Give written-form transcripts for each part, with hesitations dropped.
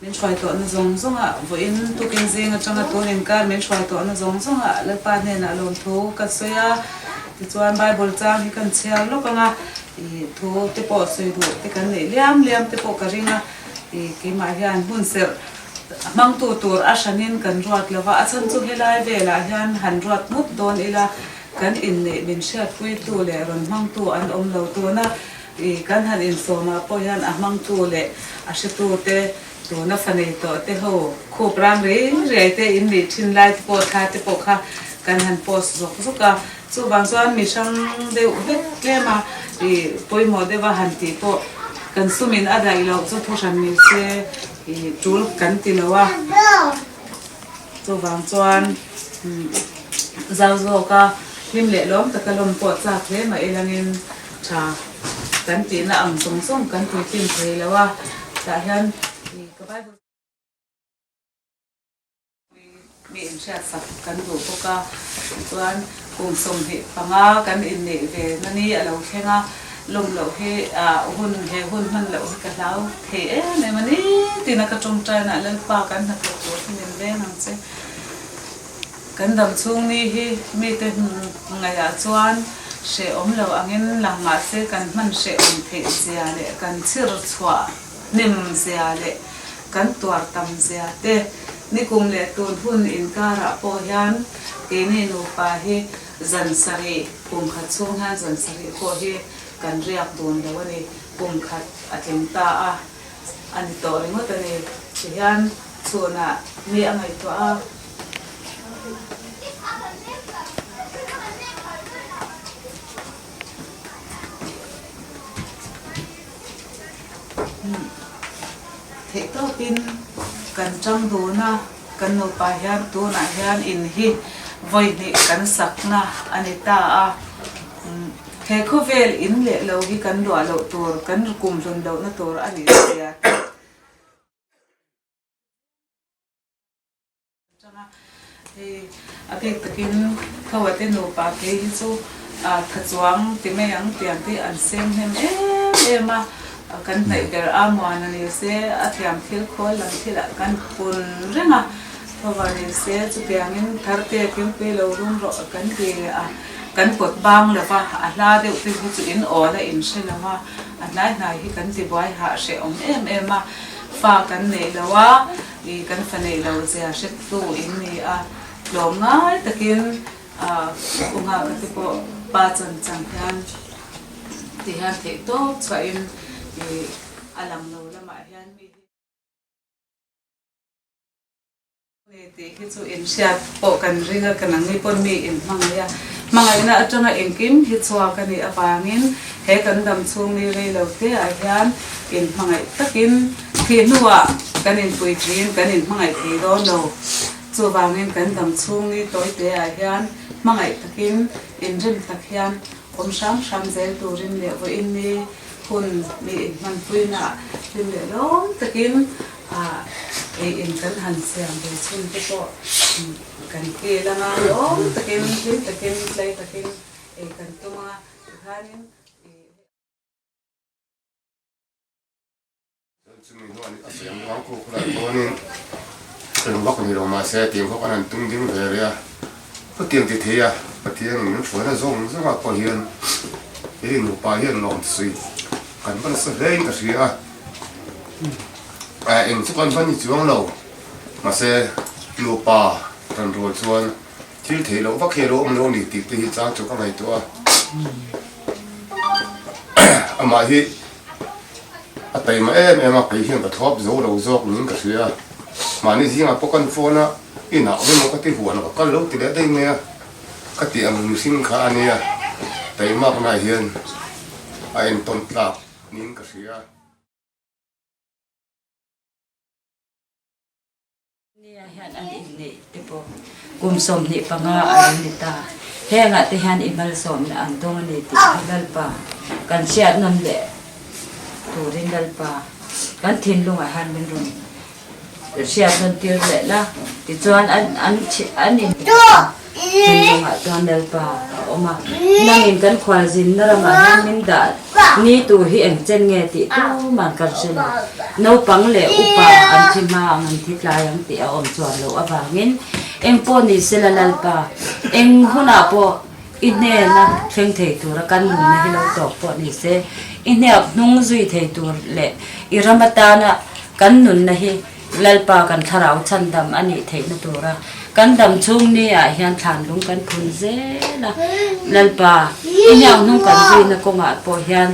mình xoay tổ nó giống ạ với in tu kinh riêng ở trong cái tổ nên cả mình xoay tổ nó giống ạ lấy pan này là lồng thú cái xoay thì cho anh Bible trang thì cần treo lúc mà thì thú tiếp bỏ xoay đủ thì cần để liam tiếp bỏ cái riêng thì cái máy hiện hun sер mang tu asanin cần ruột là và chân chung helai về là hiện hành ruột mút đòn là cần in để mình sẽ quay tu lệ rồi mang tu anh lâu tu na thì cần hành in số mà bây hiện mang tu lệ sẽ tu te tu na phần này te hồ khô prang rễ te in để chín lại te po kha cần hành post giúp cả số bằng số anh mình sang đều hết cái mà thì bây giờ để vào hành thì po cần số mình ở đây là số thu sản mình sẽ chú cần thì là số bằng số anh giao cho cả phim lệ lắm tất cả lồng bột ra thế mà em đang trả cần thì là ẩm sống cần thì phim thế là tại hiện thì các bạn mình sẽ sắp cần đủ cả tuan cùng sống thì bằng cần in lệ về nó đi ở lâu khen lồng lâu he hun man lâu cái lâu thế này mà đi thì nó cái trong trái này lên pa cần thật là thì mình về năng sẽ cần đầm chung đi he mi tên ngày à tuan sẽ lâu anh em làm mà sẽ cần man sẽ thế gì lệ cần chữa chua niệm gì lệ cần tuar tâm gì thế ni cùng lệ tuần hun in cara po hian cái này nụ pa he dần sari cùng khát chung ha dần sari po he kan riak don lo ani pum khat atlem ta ani to ringo tani hian chuna mi angai to thế to pin kan chang do na kan no pa hian tu na hian in hi voi ni kan sak na ani ta he khovel in le lo hi kan do lo tur kan kum ron do na tur ani ya changa he apek takin khawate no pa ke hi chu khachuang ti me yang tiang ti an sem hem ema kan nei ber amwan ani se athiam thil khol lam thila kan pun renga thawani se chu piangin tharte kim pe lo rum ro kan ke kan pot bang la va ala de uti chu in ola in shela wa anai nai hi kan ti boy ha she em fa kan nei lawa I kan fa nei lo se she tu in ni lo ngai takin unga ka ti po pa chan chang hian ti han the to chwa in alam lo la ma hian mi ti hi chu in sha po kan ringa kan ngai pon mi in mangaya na atanga engkim hi chwa kani apangin he kan dam chung ni rei lo te a hian in mangai takin thi nuwa kanin pui trin kanin mangai thi do no chu wangin kan dam chung ni toi te a hian mangai takin in rim tak hian om sam zel turin le vo in ni hun ni man pui na tin le long takin in kan han siam de chun te ko kan ke la nga lo takin play takin kan tuma hanin chumi no ani asiam wang ko kula toni kan bak ni ro ma se tim ko kan tung ding ve ria ko tiang ti thia patiang min phona zong zong a ko hian no pa hian long sui kan ban sa lein ka sia eng chu kan van chuang lo ma se no pa kan ro chuan thil thei lo vak he lo om lo ni ti te hi chang chu ka ngai to ama hi atai ma em a pai hian ka thop zo lo zok ning ka sia ma ni zinga pokan phone ina o mo ka ti huan ka kal lo ti le dai me ka ti am nu sing kha ania tai ma na hian a en ton tla ning ka sia hian an in ni tipo kum som ni panga an ni ta henga te han imal som na an dong ni ti dal pa kan siat nam le turin dal pa kan thin lunga han min run siat non tir le la ti chuan an in thin lunga chuan dal pa oma nangin kan khwalzin narama hamin da ni tu hi eng chen nge ti tu man kan sela no pang le upa an thima an thitla yang ti a om chuan lo awangin eng po ni sela lalpa eng huna po ine na theng thei tur kan nun na hilo tok po ni se ine nung zui thei tur le iramata na kan nun na hi lalpa kan tharau chandam ani thei na tura kan dam chung ni a hian than lung kan phun ze na lalpa inyang nung kan zui na ko nga po hian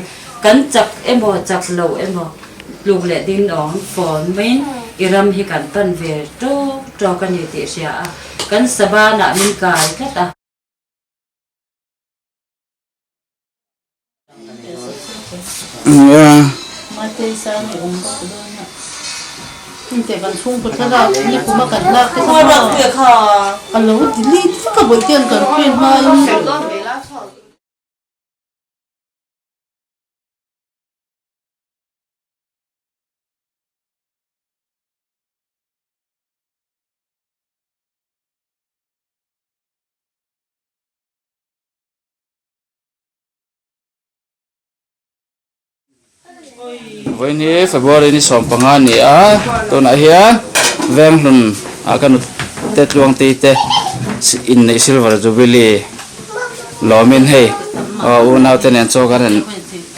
kan chak emo chak lo emo lung le din ong phone main iram hi kan pan ve to kan ni ti sia kan sabana min kai thata mate sang inte ban chung ko thara ni kuma kan la ke sama alo dili ka botian kan pen ma với ní February ní sòng bằng anh nhỉ à tôi nói hiền veng luôn à cái tết luang tây tết in này silver jubilee lo min hay u nào tên anh cho cái này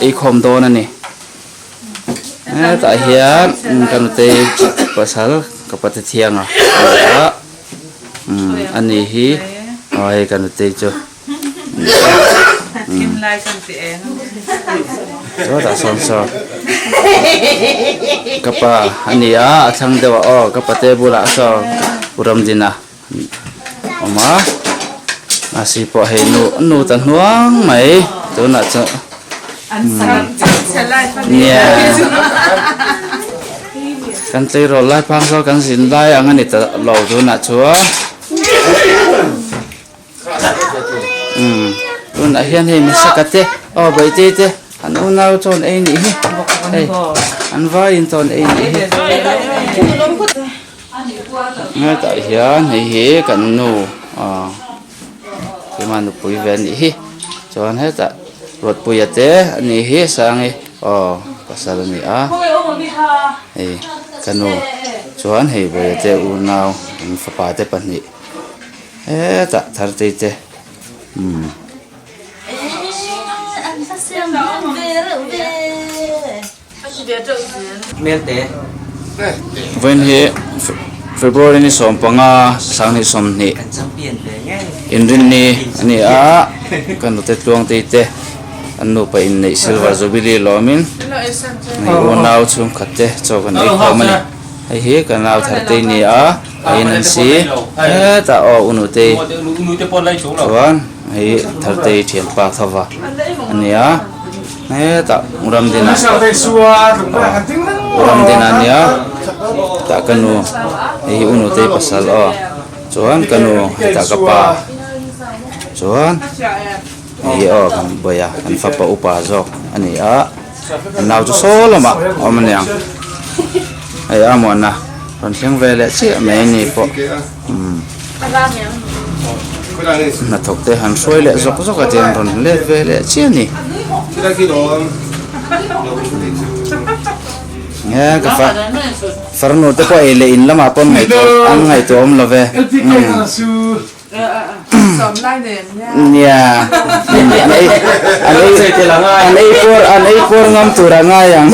ít không đó nè tại hiền cái tây pasal kapat thiang à anh này hi cái tây cho Kim lai kan ti eng. đó là son son kapa ania thang dewa kapa te bula so uram dina oma asi po he nu tan huang mai to na cha An sang chalai pa nia kan te ro lai pang so kan sin lai angani ta lo to na chua tôi nói hiện hình sakate vậy thế anh uống nào chọn ấy nhỉ anh vay in chọn ấy nhỉ ngay tại hiện này hi cần nụ cái mà nụ bùi về nhỉ chọn hết tại ruột bùi thế anh hi sang ấy pasal này cần nụ chọn hay bùi thế uống nào anh phải bắt thế bạn nhỉ tại thar thế When he February ni som panga sang ni som ni inrin ni ani a kan te tuang te te anu pa in nei silver jubilee lomin ni unaw chung khatte chokan ei phamani ai he kanau tharte ni a ainan si ta unu te chuan ai tharte thian pa thawa ani a ta uram dina nia ta kanu ei unu te pasal chuan kanu ta kapa chuan ei kan boya kan fapa upa zo ani a naw chu solama omaniang ai amona ron theng vele chi mai ni po na thok te han soi le zok zok a chen ron le vele chi ni nghe cái phật nó tới coi lệ in lắm mà con ngày to ăn ngày to om love nha anh ấy por ngam tu ra ngay yang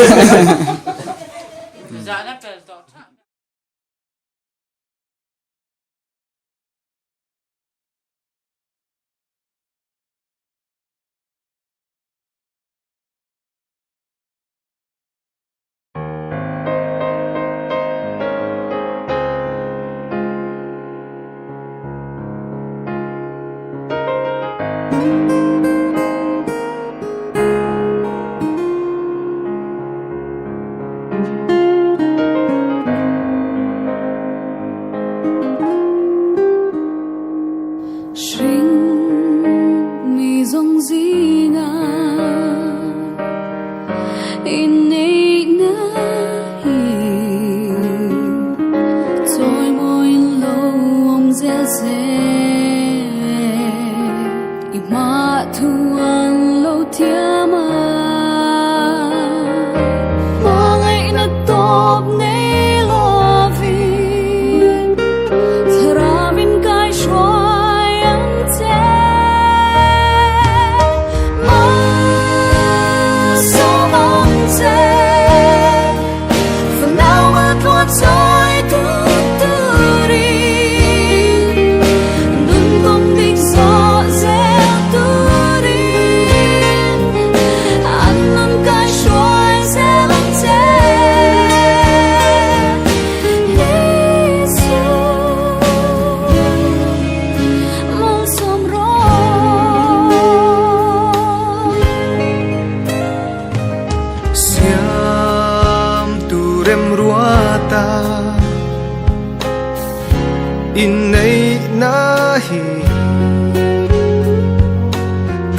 in nei na hi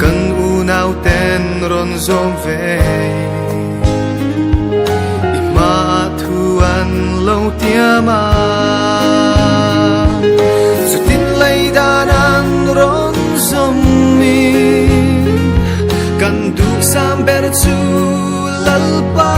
kan u nau ten ron zom ve i ma thuan lo tia ma su tin lai dan an ron zom mi kan du sam ber chu lal pa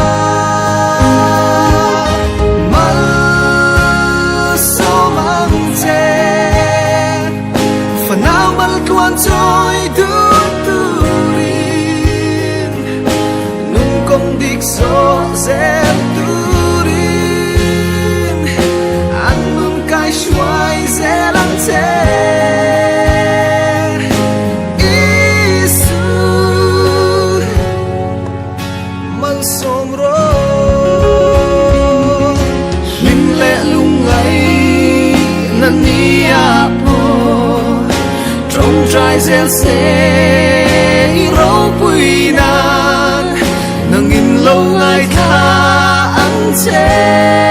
trôi đứt turin nung công dik so zem turin an nung kai shuai zelang te isu man somro min le lungai nania trai zel se ro pui nan nang in lo ngai tha ang che